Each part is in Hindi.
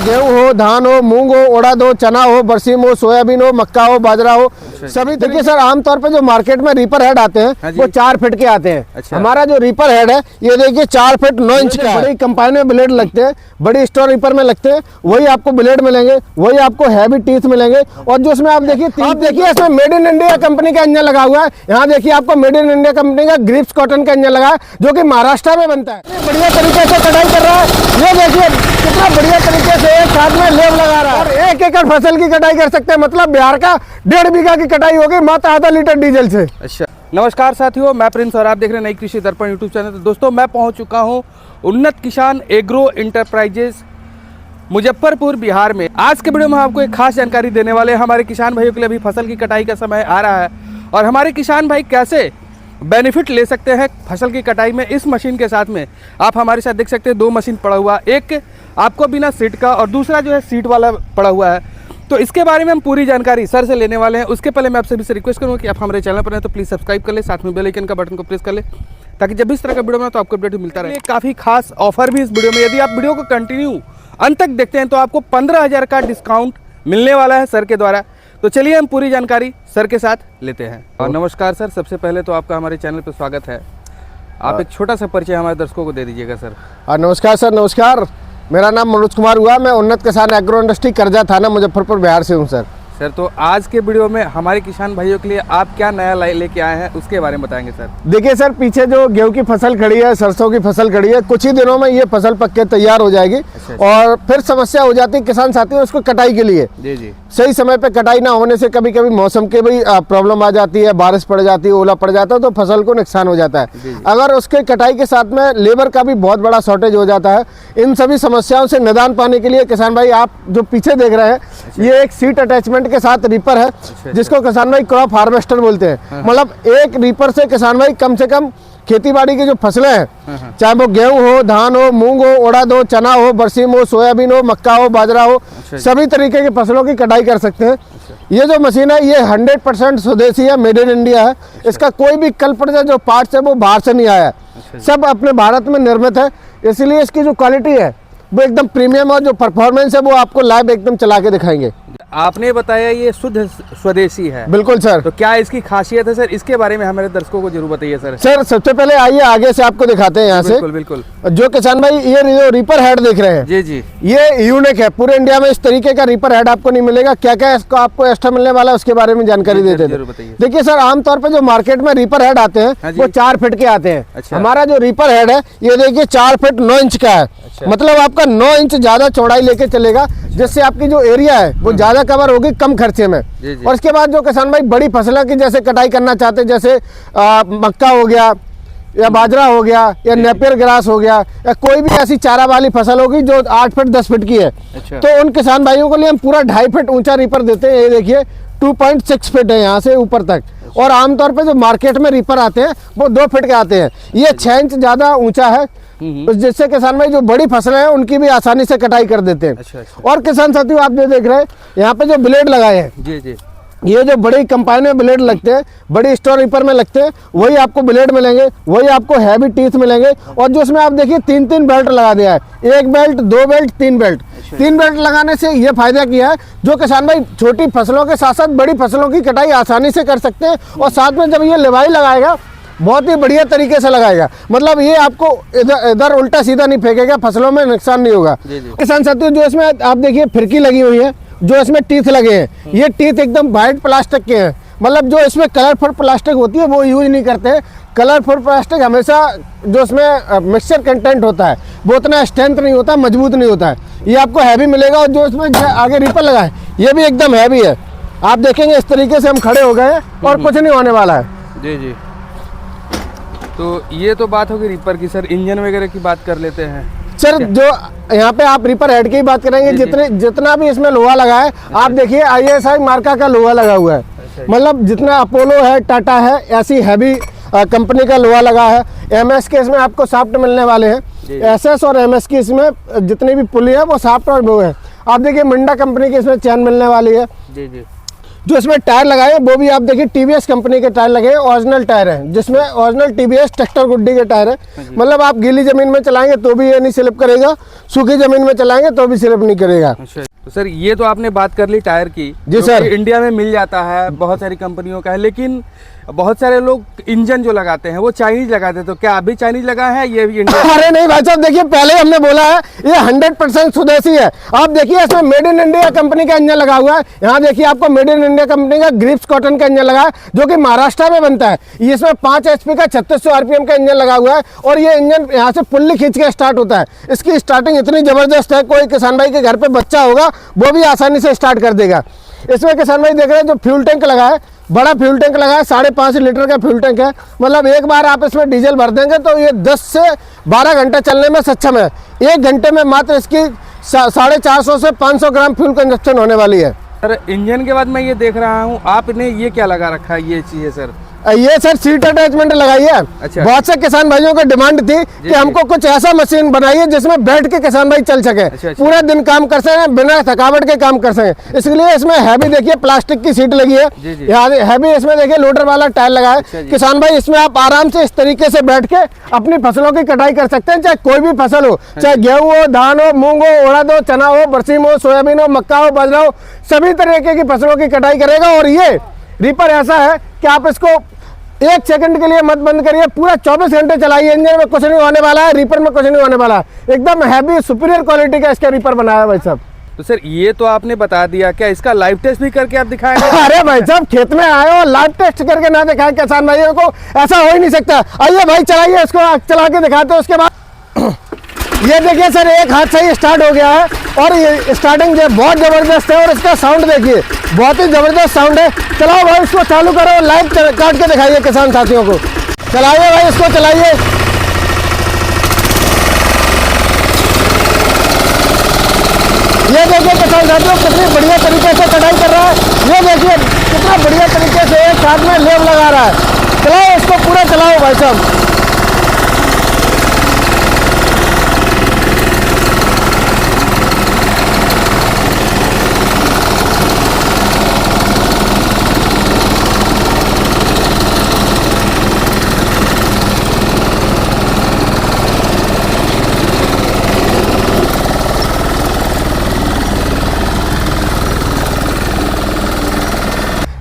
गेहूं हो, धान हो, मूंग हो, उड़द हो, चना हो, बरसीम हो, सोयाबीन हो, मक्का हो, बाजरा हो, सभी। देखिए सर, आमतौर पे जो मार्केट में रीपर हेड आते हैं वो 4 फीट के आते हैं। हमारा जो रीपर हेड है ये देखिए 4 फीट 9 इंच का। बड़ी कंपानी में ब्लेड लगते हैं, बड़ी स्टोर रीपर में लगते हैं, वही आपको ब्लेड मिलेंगे, वही आपको हैवी टीथ मिलेंगे। और जो इसमें आप देखिए इसमें मेड इन इंडिया कंपनी का इंजन लगा हुआ है। यहाँ देखिए आपको मेड इन इंडिया कंपनी का ग्रिप्स कॉटन का इंजन लगा है, जो कि महाराष्ट्र में बनता है। बढ़िया तरीके से कटाई कर रहा है। ये देखिए कितना बढ़िया तरीके से एक साथ में लेव लगा रहा है और 1 एकड़ फसल की कटाई कर सकते हैं। मतलब बिहार का 1.5 बीघा की कटाई होगी मात्र आधा लीटर डीजल से। अच्छा, नमस्कार साथियों, मैं प्रिंस और आप देख रहे हैं नई कृषि दर्पण यूट्यूब चैनल। तो दोस्तों, मैं पहुंच चुका हूं उन्नत किसान एग्रो इंटरप्राइजेस मुजफ्फरपुर बिहार में। आज के वीडियो में आपको एक खास जानकारी देने वाले हैं। हमारे किसान भाइयों के लिए अभी फसल की कटाई का समय आ रहा है और हमारे किसान भाई कैसे बेनिफिट ले सकते हैं फसल की कटाई में इस मशीन के साथ में। आप हमारे साथ देख सकते हैं 2 मशीन पड़ा हुआ, एक आपको बिना सीट का और दूसरा जो है सीट वाला पड़ा हुआ है। तो इसके बारे में हम पूरी जानकारी सर से लेने वाले हैं। उसके पहले मैं आप सभी से रिक्वेस्ट करूँगा कि आप हमारे चैनल पर हैं तो प्लीज़ सब्सक्राइब कर ले, साथ में बेल आइकन का बटन को प्रेस कर ले, ताकि जब भी इस तरह का वीडियो में तो आपको अपडेट मिलता रहे। काफ़ी खास ऑफर भी इस वीडियो में, यदि आप वीडियो को कंटिन्यू अंत तक देखते हैं तो आपको 15,000 का डिस्काउंट मिलने वाला है सर के द्वारा। तो चलिए हम पूरी जानकारी सर के साथ लेते हैं। और नमस्कार सर, सबसे पहले तो आपका हमारे चैनल पर स्वागत है। आप एक छोटा सा परिचय हमारे दर्शकों को दे दीजिएगा सर। नमस्कार सर, नमस्कार। मेरा नाम मनोज कुमार हुआ, मैं उन्नत किसान एग्रो इंडस्ट्री करजा थाना मुजफ्फरपुर बिहार से हूँ सर। सर, तो आज के वीडियो में हमारे किसान भाइयों के लिए आप क्या नया लेके आए हैं उसके बारे में बताएंगे सर। देखिए सर, पीछे जो गेहूं की फसल खड़ी है, सरसों की फसल खड़ी है, कुछ ही दिनों में ये फसल पक के तैयार हो जाएगी। और फिर समस्या हो जाती है किसान साथियों उसको कटाई के लिए। जी जी। सही समय पे कटाई ना होने से कभी कभी मौसम के भी प्रॉब्लम आ जाती है, बारिश पड़ जाती है, ओला पड़ जाता है, तो फसल को नुकसान हो जाता है। अगर उसके कटाई के साथ में लेबर का भी बहुत बड़ा शॉर्टेज हो जाता है। इन सभी समस्याओं से निदान पाने के लिए किसान भाई, आप जो पीछे देख रहे हैं ये एक सीट अटैचमेंट के साथ रीपर है, जिसको किसान भाई क्रॉप हार्वेस्टर बोलते हैं। मतलब एक रीपर से किसान भाई कम से कम खेती बाड़ी की जो फसलें हैं, चाहे वो गेहूं हो, धान हो, मूंग हो, उड़द हो, चना हो, बरसीम हो, सोयाबीन हो, मक्का हो, बाजरा हो, सभी तरीके की फसलों की कटाई कर सकते हैं। ये जो मशीन है ये 100% स्वदेशी है, मेड इन इंडिया है। इसका कोई भी कल्पना जो पार्ट्स है वो बाहर से नहीं आया है, सब अपने भारत में निर्मित है। इसलिए इसकी जो क्वालिटी है वो एकदम प्रीमियम और जो परफॉर्मेंस है वो आपको लाइव एकदम चला के दिखाएंगे। आपने बताया ये शुद्ध स्वदेशी है। बिल्कुल सर। तो क्या इसकी खासियत है सर, इसके बारे में हमारे दर्शकों को जरूर बताइए सर। सर, सबसे पहले आइए आगे से आपको दिखाते हैं यहाँ से। बिल्कुल बिल्कुल। जो किसान भाई ये जो रीपर हेड देख रहे हैं, जी जी, ये यूनिक है। पूरे इंडिया में इस तरीके का रीपर हेड आपको नहीं मिलेगा। क्या क्या इसको आपको एक्स्ट्रा मिलने वाला है उसके बारे में जानकारी देते हैं। देखिए सर, आमतौर पर जो मार्केट में रीपर हेड आते हैं वो 4 फीट के आते हैं। हमारा जो रीपर हेड है ये देखिए 4 फीट 9 इंच का है। मतलब आपका 9 इंच ज्यादा चौड़ाई लेके चलेगा, जिससे आपकी जो एरिया है वो ज्यादा कवर होगी कम खर्चे में। और इसके बाद जो किसान भाई बड़ी फसलों की जैसे कटाई करना चाहते हैं, जैसे मक्का हो गया या बाजरा हो गया या नेपियर ग्रास हो गया या कोई भी ऐसी चारा वाली फसल होगी जो 8 फीट 10 फीट की है, तो उन किसान भाइयों के लिए हम पूरा 2.5 फीट ऊंचा रीपर देते हैं। ये देखिए 2.6 फीट है यहाँ से ऊपर तक। और आमतौर पे जो मार्केट में रीपर आते हैं वो 2 फीट के आते हैं। ये 6 इंच ज्यादा ऊंचा है, जिससे किसान भाई जो बड़ी फसलें हैं उनकी भी आसानी से कटाई कर देते हैं। और किसान साथियों, आप जो देख रहे हैं यहाँ पे जो ब्लेड लगाए हैं, जी जी, ये जो बड़ी कंपानी में ब्लेड लगते हैं, बड़ी स्टोर रीपर में लगते हैं, वही आपको ब्लेड मिलेंगे, वही आपको हैवी टीथ मिलेंगे। और जो उसमें आप देखिए 3-3 बेल्ट लगा दिया है, 1 बेल्ट, 2 बेल्ट, 3 बेल्ट। 3 बेल्ट लगाने से ये फायदा किया है जो किसान भाई छोटी फसलों के साथ साथ बड़ी फसलों की कटाई आसानी से कर सकते हैं। और साथ में जब ये लेवाई लगाएगा बहुत ही बढ़िया तरीके से लगाएगा। मतलब ये आपको इधर उल्टा सीधा नहीं फेंकेगा, फसलों में नुकसान नहीं होगा। किसान साथियों, जो इसमें आप देखिए फिरकी लगी हुई है, जो इसमें टीथ लगे हैं, ये टीथ एकदम वाइट प्लास्टिक के हैं। मतलब जो इसमें कलरफुल प्लास्टिक होती है वो यूज नहीं करते। कलरफुल प्लास्टिक हमेशा जो इसमें मिक्सचर कंटेंट होता है वो उतना स्ट्रेंथ नहीं होता, मजबूत नहीं होता है। ये आपको हैवी मिलेगा। और जो इसमें आगे रीपर लगा है ये भी एकदम हैवी है। आप देखेंगे इस तरीके से हम खड़े हो गए और कुछ नहीं होने वाला है। जी जी। तो ये तो बात होगी रीपर की। सर, इंजन वगैरह की बात कर लेते हैं सर। जो यहाँ पे आप रीपर हेड की बात करेंगे, जितना भी इसमें लोहा लगा है, आप देखिए ISI मार्का का लोहा लगा हुआ है। मतलब जितना अपोलो है, टाटा है, ऐसी हैवी कंपनी का लोहा लगा है। MS के इसमें आपको साफ्ट मिलने वाले हैं। SS और MS की इसमें जितनी भी पुली है वो साफ्ट और वो है। आप देखिए मिंडा कंपनी की इसमें चैन मिलने वाली है। जी जी। जो इसमें टायर लगाए वो भी आप देखिए टीवीएस कंपनी के टायर लगे हैं, ओरिजिनल टायर हैं, जिसमें ओरिजिनल टीवीएस ट्रैक्टर गुड्डी के टायर है। मतलब आप गीली जमीन में चलाएंगे तो भी ये नहीं स्लिप करेगा, सूखी जमीन में चलाएंगे तो भी स्लिप नहीं करेगा। तो सर ये तो आपने बात कर ली टायर की, जी सर। इंडिया में मिल जाता है, बहुत सारी कंपनियों का है, लेकिन बहुत सारे लोग इंजन जो लगाते हैं वो चाइनीज लगाते हैं, तो क्या अभी चाइनीज लगा है ये भी इंडिया? अरे नहीं भाई साहब, देखिए पहले हमने बोला है ये 100% स्वदेशी है। आप देखिए इसमें मेड इन इंडिया कंपनी का इंजन लगा हुआ है। यहाँ देखिए आपको मेड इन इंडिया कंपनी का ग्रिप्स कॉटन का इंजन लगा है, जो कि महाराष्ट्र में बनता है। इसमें 5 HP का 3600 RPM का इंजन लगा हुआ है, और ये इंजन यहाँ से पुल्ली खींच के स्टार्ट होता है। इसकी स्टार्टिंग इतनी जबरदस्त है, कोई किसान भाई के घर पे बच्चा होगा वो भी आसानी से स्टार्ट कर देगा। इसमें किसान भाई देख रहे हैं जो फ्यूल टैंक लगा है, बड़ा फ्यूल टैंक लगा है, 5.5 लीटर का फ्यूल टैंक है। मतलब एक बार आप इसमें डीजल भर देंगे तो ये 10 से 12 घंटा चलने में सक्षम है। 1 घंटे में मात्र इसकी 450 से 500 ग्राम फ्यूल कंजप्शन होने वाली है। सर इंजन के बाद मैं ये देख रहा हूँ आपने ये क्या लगा रखा है, ये चीज़ है सर? ये सर सीट अटैचमेंट लगाई है। अच्छा। बहुत से किसान भाइयों को डिमांड थी कि हमको कुछ ऐसा मशीन बनाइए जिसमें बैठ के किसान भाई चल सके, पूरे दिन काम कर सके, बिना थकावट के काम कर सके। इसलिए इसमें हैवी देखिए प्लास्टिक की सीट लगी है, यहाँ हैवी इसमें देखिए लोडर वाला टायर लगा है। किसान भाई इसमें आप आराम से इस तरीके से बैठ के अपनी फसलों की कटाई कर सकते हैं, चाहे कोई भी फसल हो, चाहे गेहूं हो, धान हो, मूंग हो, उड़द हो, चना हो, बरसीम हो, सोयाबीन हो, मक्का हो, बाजरा हो, सभी तरीके की फसलों की कटाई करेगा। और ये रीपर ऐसा है कि आप इसको 1 सेकंड के लिए मत बंद करिए, पूरा 24 घंटे चलाइए। इंजन में कुछ नहीं होने वाला है, रीपर में कुछ नहीं होने वाला है। एकदम हैवी सुपीरियर क्वालिटी का इसका रीपर बनाया है भाई साहब। तो सर ये तो आपने बता दिया, क्या इसका लाइव टेस्ट भी करके आप दिखाएंगे? अरे भाई साहब खेत में आए हो, लाइव टेस्ट करके ना दिखाए किसान भाइयों को, ऐसा हो ही नहीं सकता। आइए भाई चलाइए, इसको चला के दिखाते हैं। उसके बाद ये देखिए सर, एक हाथ से ही स्टार्ट हो गया है, और ये स्टार्टिंग जो बहुत जबरदस्त है, और इसका साउंड देखिए बहुत ही जबरदस्त साउंड है। चलाओ भाई इसको चालू करो, लाइव काट के दिखाइए किसान साथियों को। चलाइए भाई इसको, चलाइए। ये देखिए किसान साथियों कितनी बढ़िया तरीके से कटाई कर रहा है। ये देखिए कितना बढ़िया तरीके से एक हाथ में लेव लगा रहा है। चलाओ इसको, पूरा चलाओ भाई साहब।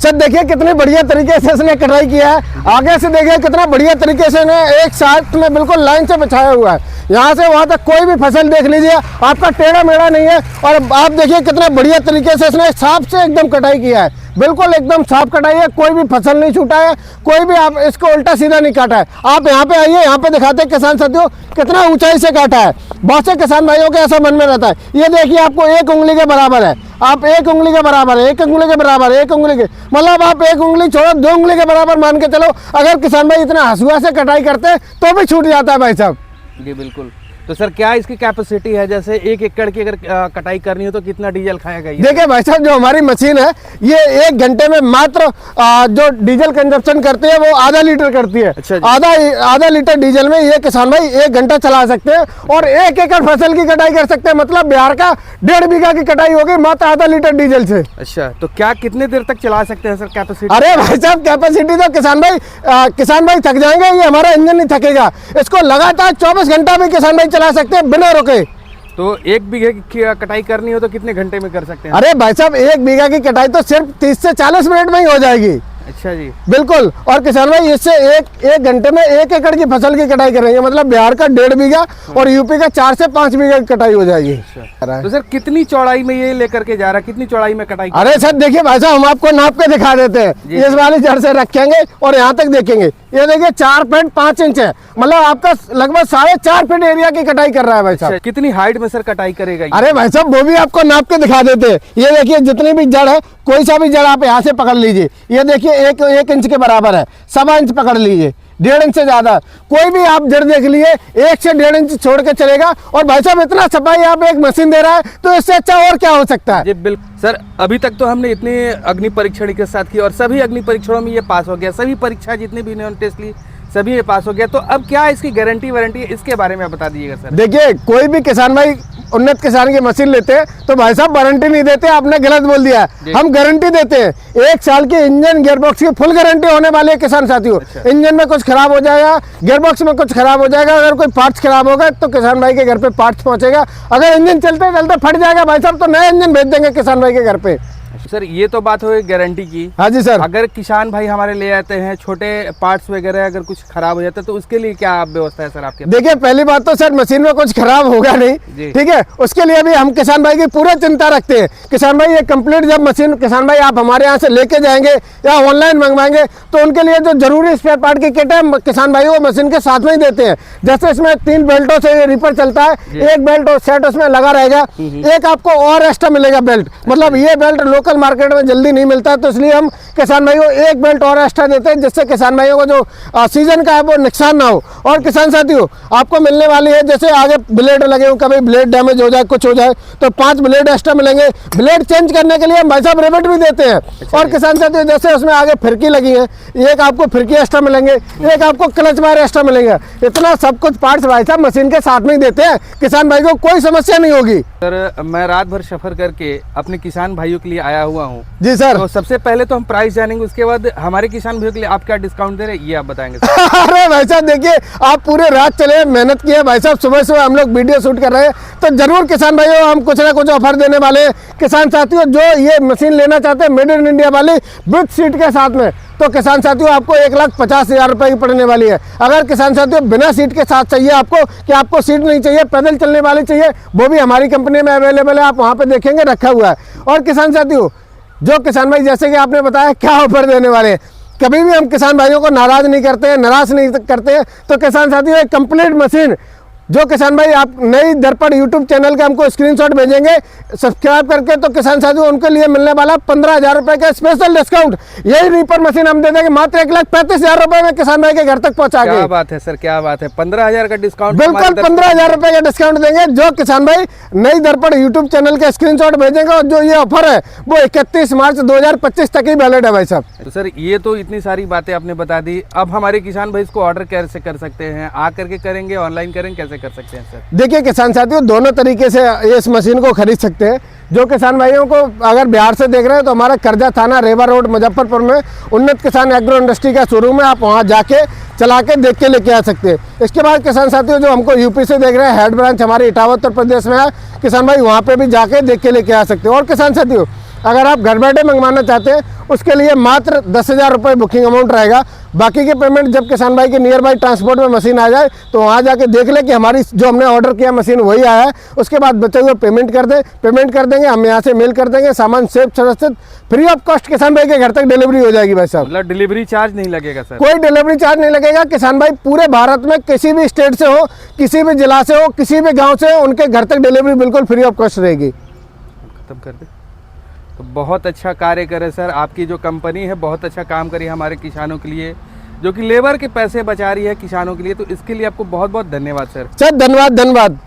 सर देखिए कितने बढ़िया तरीके से इसने कटाई किया है। आगे से देखिए कितना बढ़िया तरीके से इसने एक साथ में बिल्कुल लाइन से बिछाया हुआ है। यहाँ से वहाँ तक कोई भी फसल देख लीजिए, आपका टेढ़ा मेढ़ा नहीं है। और आप देखिए कितना बढ़िया तरीके से इसने साफ से एकदम कटाई किया है, बिल्कुल एकदम साफ कटाई है, कोई भी फसल नहीं छूटा है, कोई भी आप इसको उल्टा सीधा नहीं काटा है। आप यहाँ पे आइए, यहाँ पे दिखाते हैं किसान साथियों कितना ऊंचाई से काटा है। बहुत से किसान भाइयों के ऐसा मन में रहता है, ये देखिए आपको 1 उंगली के बराबर है, आप 1 उंगली के बराबर है, 1 उंगली के बराबर है, 1 उंगली के, मतलब आप 1 उंगली छोड़ो 2 उंगली के बराबर मान के चलो। अगर किसान भाई इतना हंसुआ से कटाई करते हैं तो भी छूट जाता है भाई साहब। जी बिल्कुल। तो सर क्या इसकी कैपेसिटी है, जैसे 1 एकड़ की अगर कटाई करनी हो तो कितना डीजल खाएगा ये? देखिए भाई साहब, जो हमारी मशीन है ये 1 घंटे में मात्र जो डीजल कंजप्शन करती है वो आधा लीटर करती है। अच्छा आधा लीटर डीजल में ये किसान भाई 1 घंटा चला सकते हैं, और 1 एकड़ फसल की कटाई कर सकते हैं। मतलब बिहार का 1.5 बीघा की कटाई होगी मात्र आधा लीटर डीजल से। अच्छा, तो क्या कितने देर तक चला सकते हैं सर कैपेसिटी? अरे भाई साहब कैपेसिटी तो किसान भाई थक जाएंगे, ये हमारा इंजन नहीं थकेगा। इसको लगातार 24 घंटा भी किसान भाई चला सकते हैं बिना रुके। तो 1 बीघे की कटाई करनी हो तो कितने घंटे में कर सकते हैं? अरे भाई साहब 1 बीघा की कटाई तो सिर्फ 30 से 40 मिनट में ही हो जाएगी। अच्छा जी, बिल्कुल। और किसान भाई इससे एक घंटे में 1 एकड़ की फसल की कटाई करेंगे, मतलब बिहार का 1.5 बीघा और यूपी का 4 से 5 बीघा की कटाई हो जाएगी। तो सर कितनी चौड़ाई में ये लेकर के जा रहा है, कितनी चौड़ाई में कटाई? अरे सर देखिए भाई साहब, हम आपको नाप के दिखा देते हैं। इस वाली जड़ से रखेंगे और यहाँ तक देखेंगे, ये देखिए 4.5 इंच है, मतलब आपका लगभग 4.5 फीट एरिया की कटाई कर रहा है भाई साहब। कितनी हाइट में सर कटाई करेगा? अरे भाई साहब वो भी आपको नाप के दिखा देते हैं। ये देखिए जितनी भी जड़ है, कोई सा भी जड़ आप यहाँ से पकड़ लीजिए, ये देखिए 1 इंच के बराबर है, 1.25 इंच पकड़ लीजिए, 1.5 इंच से ज्यादा कोई भी आप जड़ देख लिए 1 से 1.5 इंच छोड़ के चलेगा। और भाई साहब इतना सफाई आप एक मशीन दे रहा है तो इससे अच्छा और क्या हो सकता है? जी बिल्कुल सर। अभी तक तो हमने इतने अग्नि परीक्षण के साथ की और सभी अग्नि परीक्षणों में ये पास हो गया, सभी परीक्षा जितने भी इन्होंने टेस्ट ली सभी ये पास हो गया। तो अब क्या इसकी गारंटी वारंटी है, इसके बारे में बता दीजिएगा सर। देखिए कोई भी किसान भाई उन्नत किसान की मशीन लेते हैं तो भाई साहब वारंटी नहीं देते, आपने गलत बोल दिया। हम गारंटी देते हैं, 1 साल की इंजन गियरबॉक्स की फुल गारंटी होने वाली है किसान साथियों। इंजन में कुछ खराब हो जाएगा, गियरबॉक्स में कुछ खराब हो जाएगा, अगर कोई पार्ट्स खराब होगा तो किसान भाई के घर पे पार्ट्स पहुंचेगा। अगर इंजन चलते चलते फट जाएगा भाई साहब तो नया इंजन भेज देंगे किसान भाई के घर पे। सर ये तो बात हो गारंटी की। हाँ जी सर। अगर किसान भाई हमारे ले आते हैं छोटे पार्ट्स वगैरह अगर कुछ खराब हो जाता है तो उसके लिए क्या व्यवस्था है सर आपके? देखिए पहली बात तो सर मशीन में कुछ खराब होगा नहीं, ठीक है, उसके लिए भी हम किसान भाई की पूरी चिंता रखते हैं। किसान भाई ये कंप्लीट जब मशीन किसान भाई आप हमारे यहाँ से लेके जाएंगे या ऑनलाइन मंगवाएंगे तो उनके लिए जो जरूरी स्पेयर पार्ट की किट है किसान भाई वो मशीन के साथ में ही देते हैं। जैसे इसमें 3 बेल्टों से रिपर चलता है, 1 बेल्ट और सेट उसमें लगा रहेगा, एक आपको और एक्स्ट्रा मिलेगा बेल्ट, मतलब ये बेल्ट लोकल मार्केट में जल्दी नहीं मिलता है तो इसलिए हम किसान भाइयों को 1 बेल्ट और एक्स्ट्रा देते हैं जिससे किसान भाइयों को जो सीजन का है वो नुकसान ना हो। और किसान साथियों आपको मिलने वाली है, जैसे आगे ब्लेड लगे हो, कभी ब्लेड डैमेज हो जाए कुछ हो जाए तो 5 ब्लेड एक्स्ट्रा मिलेंगे। ब्लेड चेंज करने के लिए हम भाई साहब रिवेट भी देते हैं। और किसान साथियों जैसे उसमें आगे फिरकी लगी है, एक आपको फिरकी एक्स्ट्रा मिलेंगे, एक आपको क्लच वायर एक्स्ट्रा मिलेंगे। इतना सब कुछ पार्ट्स भाई साहब मशीन के साथ में ही देते हैं, किसान भाई को कोई समस्या नहीं होगी। सर मैं रात भर सफर करके अपने किसान भाइयों के लिए आया हुआ हूँ। जी सर। तो सबसे पहले तो हम प्राइस जानेंगे, उसके बाद हमारे किसान भाइयों के लिए आप क्या डिस्काउंट दे रहे हैं ये आप बताएंगे। अरे भाई साहब देखिए आप पूरे रात चले मेहनत की है भाई साहब, सुबह सुबह हम लोग वीडियो शूट कर रहे हैं तो जरूर किसान भाइयों हम कुछ ना कुछ ऑफर देने वाले हैं। किसान साथियों जो ये मशीन लेना चाहते हैं मेड इन इंडिया वाली विद सीट के साथ में तो किसान साथियों आपको 1,50,000 रुपए की पड़ने वाली है। अगर किसान साथियों बिना सीट के साथ चाहिए आपको कि आपको सीट नहीं चाहिए पैदल चलने वाली चाहिए वो भी हमारी कंपनी में अवेलेबल है, आप वहाँ पे देखेंगे रखा हुआ है। और किसान साथियों जो किसान भाई जैसे कि आपने बताया क्या ऑफर देने वाले हैं, कभी भी हम किसान भाइयों को नाराज नहीं करते हैं, निराश नहीं करते हैं। तो किसान साथियों एक कंप्लीट मशीन जो किसान भाई आप नई दर्पण यूट्यूब चैनल का हमको स्क्रीनशॉट भेजेंगे सब्सक्राइब करके तो किसान साथियों उनके लिए मिलने वाला 15,000 रुपए का स्पेशल डिस्काउंट। यही रीपर मशीन हम दे देंगे मात्र 1,35,000 रुपए में किसान भाई के घर तक पहुंचा के। क्या बात है सर, क्या बात है, 15,000 का डिस्काउंट। बिल्कुल 15,000 रुपए का डिस्काउंट देंगे जो किसान भाई नई दर्पण यूट्यूब चैनल का स्क्रीनशॉट भेजेंगे। और जो ये ऑफर है वो 31 मार्च 2025 तक ही वैलिड है भाई साहब। तो सर ये तो इतनी सारी बातें आपने बता दी, अब हमारे किसान भाई इसको ऑर्डर कैसे कर सकते हैं, आ करके करेंगे ऑनलाइन करेंगे, कैसे कर सकते हैं सर? देखिए किसान साथियों दोनों तरीके से इस मशीन को खरीद सकते हैं। जो किसान भाइयों को अगर बिहार से देख रहे हैं तो हमारा कर्जा थाना रेवा रोड मुजफ्फरपुर में उन्नत किसान एग्रो इंडस्ट्री का शोरूम है, आप वहां जाके चला के देख के लेके आ सकते हैं। इसके बाद किसान साथियों जो हमको यूपी से देख रहे हैं हेड ब्रांच हमारी इटावा उत्तर प्रदेश में है, किसान भाई वहाँ पे भी जाके देख के लेके आ सकते हैं। और किसान साथियों अगर आप घर बैठे मंगवाना चाहते हैं उसके लिए मात्र 10,000 रुपये बुकिंग अमाउंट रहेगा। बाकी की पेमेंट जब किसान भाई के नियर बाई ट्रांसपोर्ट में मशीन आ जाए तो वहाँ जाके देख ले कि हमारी जो हमने ऑर्डर किया मशीन वही आया है, उसके बाद बचे हुए पेमेंट कर देंगे, हम यहाँ से मेल कर देंगे, सामान सेफ सुरक्षित फ्री ऑफ कॉस्ट किसान भाई के घर तक डिलीवरी हो जाएगी भाई साहब। मतलब डिलीवरी चार्ज नहीं लगेगा सर? कोई डिलीवरी चार्ज नहीं लगेगा। किसान भाई पूरे भारत में किसी भी स्टेट से हो, किसी भी जिला से हो, किसी भी गाँव से हो, उनके घर तक डिलीवरी बिल्कुल फ्री ऑफ कॉस्ट रहेगी। खत्म कर दे। तो बहुत अच्छा कार्य करे सर, आपकी जो कंपनी है बहुत अच्छा काम करी हमारे किसानों के लिए, जो कि लेबर के पैसे बचा रही है किसानों के लिए, तो इसके लिए आपको बहुत बहुत धन्यवाद सर। धन्यवाद।